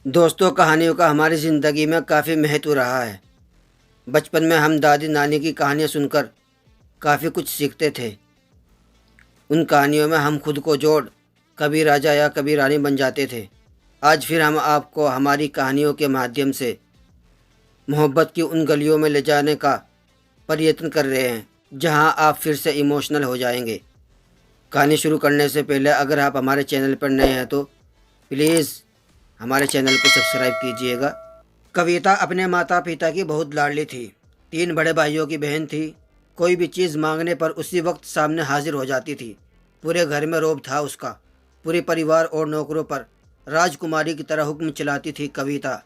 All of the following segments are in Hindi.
दोस्तों, कहानियों का हमारी ज़िंदगी में काफ़ी महत्व रहा है। बचपन में हम दादी नानी की कहानियाँ सुनकर काफ़ी कुछ सीखते थे। उन कहानियों में हम खुद को जोड़ कभी राजा या कभी रानी बन जाते थे। आज फिर हम आपको हमारी कहानियों के माध्यम से मोहब्बत की उन गलियों में ले जाने का प्रयत्न कर रहे हैं, जहां आप फिर से इमोशनल हो जाएंगे। कहानी शुरू करने से पहले अगर आप हमारे चैनल पर नए हैं तो प्लीज़ हमारे चैनल को सब्सक्राइब कीजिएगा। कविता अपने माता पिता की बहुत लाडली थी। 3 बड़े भाइयों की बहन थी। कोई भी चीज़ मांगने पर उसी वक्त सामने हाजिर हो जाती थी। पूरे घर में रौब था उसका। पूरे परिवार और नौकरों पर राजकुमारी की तरह हुक्म चलाती थी कविता।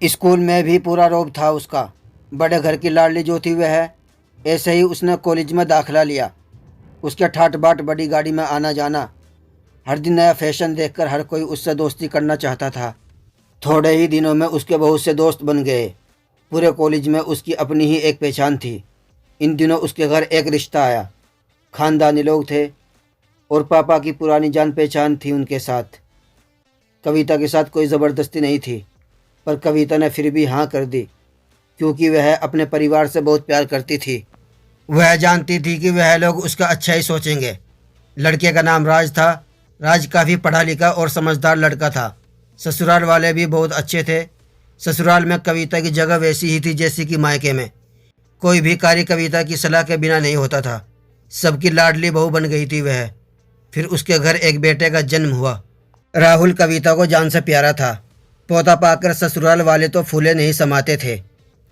स्कूल में भी पूरा रौब था उसका। बड़े घर की लाडली जो थी वह है। ऐसे ही उसने कॉलेज में दाखिला लिया। उसके ठाट बाट बड़ी गाड़ी में आना जाना, हर दिन नया फैशन देखकर हर कोई उससे दोस्ती करना चाहता था। थोड़े ही दिनों में उसके बहुत से दोस्त बन गए। पूरे कॉलेज में उसकी अपनी ही एक पहचान थी। इन दिनों उसके घर एक रिश्ता आया। खानदानी लोग थे और पापा की पुरानी जान पहचान थी उनके साथ। कविता के साथ कोई ज़बरदस्ती नहीं थी, पर कविता ने फिर भी हाँ कर दी, क्योंकि वह अपने परिवार से बहुत प्यार करती थी। वह जानती थी कि वह लोग उसका अच्छा ही सोचेंगे। लड़के का नाम राज था। राज काफ़ी पढ़ा लिखा और समझदार लड़का था। ससुराल वाले भी बहुत अच्छे थे। ससुराल में कविता की जगह वैसी ही थी जैसी कि मायके में। कोई भी कार्य कविता की सलाह के बिना नहीं होता था। सबकी लाडली बहू बन गई थी वह। फिर उसके घर एक बेटे का जन्म हुआ। राहुल कविता को जान से प्यारा था। पोता पाकर ससुराल वाले तो फूले नहीं समाते थे।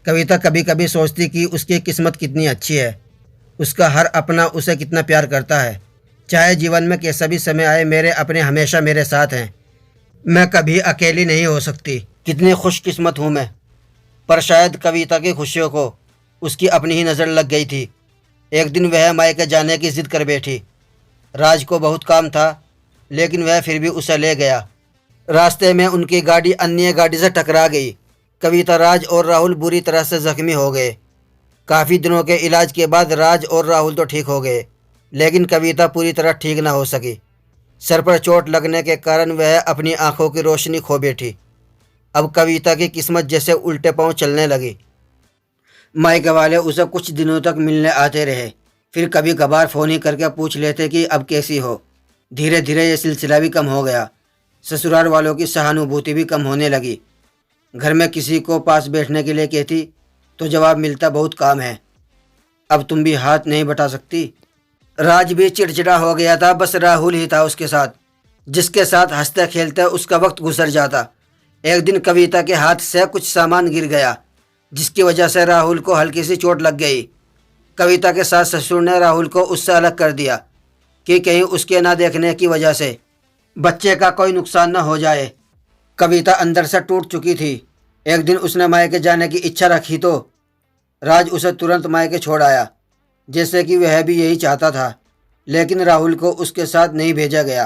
कविता कभी कभी सोचती कि उसकी किस्मत कितनी अच्छी है। उसका हर अपना उसे कितना प्यार करता है। चाहे जीवन में कैसा भी समय आए, मेरे अपने हमेशा मेरे साथ हैं। मैं कभी अकेली नहीं हो सकती। कितनी खुशकिस्मत हूँ मैं। पर शायद कविता की खुशियों को उसकी अपनी ही नज़र लग गई थी। एक दिन वह मायके जाने की जिद कर बैठी। राज को बहुत काम था, लेकिन वह फिर भी उसे ले गया। रास्ते में उनकी गाड़ी अन्य गाड़ी से टकरा गई। कविता, राज और राहुल बुरी तरह से जख्मी हो गए। काफ़ी दिनों के इलाज के बाद राज और राहुल तो ठीक हो गए, लेकिन कविता पूरी तरह ठीक ना हो सकी। सर पर चोट लगने के कारण वह अपनी आंखों की रोशनी खो बैठी। अब कविता की किस्मत जैसे उल्टे पांव चलने लगी। मायके वाले उसे कुछ दिनों तक मिलने आते रहे। फिर कभी कभार फ़ोन ही करके पूछ लेते कि अब कैसी हो। धीरे धीरे ये सिलसिला भी कम हो गया। ससुराल वालों की सहानुभूति भी कम होने लगी। घर में किसी को पास बैठने के लिए कहती तो जवाब मिलता, बहुत काम है, अब तुम भी हाथ नहीं बटा सकती। राज भी चिड़चिड़ा हो गया था। बस राहुल ही था उसके साथ, जिसके साथ हंसते खेलते उसका वक्त गुजर जाता। एक दिन कविता के हाथ से कुछ सामान गिर गया, जिसकी वजह से राहुल को हल्की सी चोट लग गई। कविता के सास ससुर ने राहुल को उससे अलग कर दिया कि कहीं उसके ना देखने की वजह से बच्चे का कोई नुकसान न हो जाए। कविता अंदर से टूट चुकी थी। एक दिन उसने मायके जाने की इच्छा रखी तो राज उसे तुरंत मायके छोड़ आया, जैसे कि वह भी यही चाहता था। लेकिन राहुल को उसके साथ नहीं भेजा गया।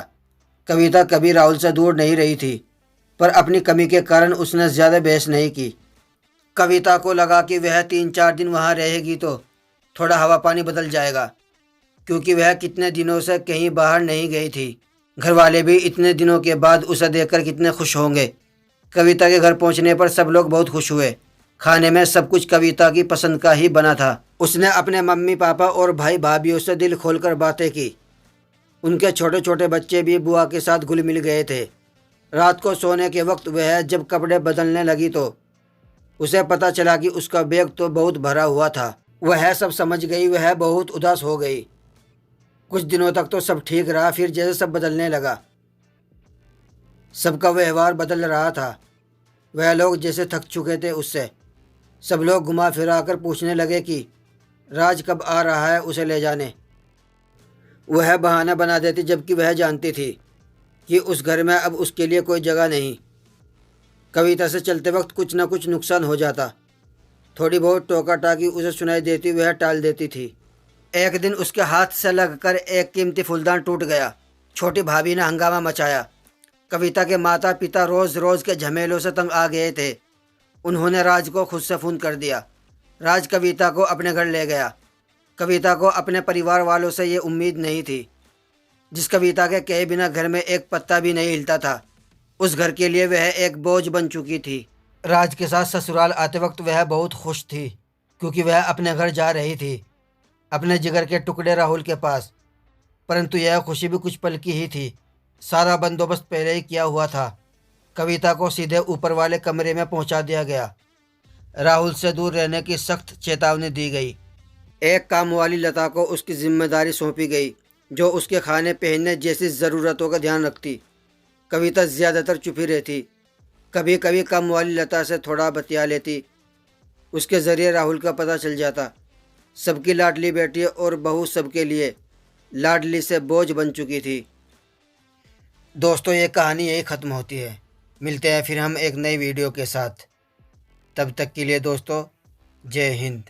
कविता कभी राहुल से दूर नहीं रही थी, पर अपनी कमी के कारण उसने ज़्यादा बहस नहीं की। कविता को लगा कि वह 3-4 दिन वहाँ रहेगी तो थोड़ा हवा पानी बदल जाएगा, क्योंकि वह कितने दिनों से कहीं बाहर नहीं गई थी। घर वाले भी इतने दिनों के बाद उसे देखकर कितने खुश होंगे। कविता के घर पहुँचने पर सब लोग बहुत खुश हुए। खाने में सब कुछ कविता की पसंद का ही बना था। उसने अपने मम्मी पापा और भाई भाभीयों से दिल खोलकर बातें की। उनके छोटे छोटे बच्चे भी बुआ के साथ घुल मिल गए थे। रात को सोने के वक्त वह जब कपड़े बदलने लगी तो उसे पता चला कि उसका बैग तो बहुत भरा हुआ था। वह सब समझ गई। वह बहुत उदास हो गई। कुछ दिनों तक तो सब ठीक रहा, फिर जैसे सब बदलने लगा। सबका व्यवहार बदल रहा था। वह लोग जैसे थक चुके थे उससे। सब लोग घुमा फिरा कर पूछने लगे कि राज कब आ रहा है उसे ले जाने। वह बहाना बना देती, जबकि वह जानती थी कि उस घर में अब उसके लिए कोई जगह नहीं। कविता से चलते वक्त कुछ न कुछ नुकसान हो जाता। थोड़ी बहुत टोका टाकी उसे सुनाई देती, वह टाल देती थी। एक दिन उसके हाथ से लगकर एक कीमती फूलदान टूट गया। छोटी भाभी ने हंगामा मचाया। कविता के माता पिता रोज़ रोज़ के झमेलों से तंग आ गए थे। उन्होंने राज को खुद से फ़ोन कर दिया। राज कविता को अपने घर ले गया। कविता को अपने परिवार वालों से ये उम्मीद नहीं थी। जिस कविता के कहे बिना घर में एक पत्ता भी नहीं हिलता था, उस घर के लिए वह एक बोझ बन चुकी थी। राज के साथ ससुराल आते वक्त वह बहुत खुश थी, क्योंकि वह अपने घर जा रही थी, अपने जिगर के टुकड़े राहुल के पास। परंतु यह खुशी भी कुछ पल की ही थी। सारा बंदोबस्त पहले ही किया हुआ था। कविता को सीधे ऊपर वाले कमरे में पहुंचा दिया गया। राहुल से दूर रहने की सख्त चेतावनी दी गई। एक काम वाली लता को उसकी जिम्मेदारी सौंपी गई, जो उसके खाने पहनने जैसी ज़रूरतों का ध्यान रखती। कविता ज़्यादातर चुप ही रहती। कभी कभी काम वाली लता से थोड़ा बतिया लेती। उसके ज़रिए राहुल का पता चल जाता। सबकी लाडली बेटी और बहू सबके लिए लाडली से बोझ बन चुकी थी। दोस्तों, ये कहानी यही ख़त्म होती है। मिलते हैं फिर हम एक नई वीडियो के साथ। तब तक के लिए दोस्तों, जय हिंद।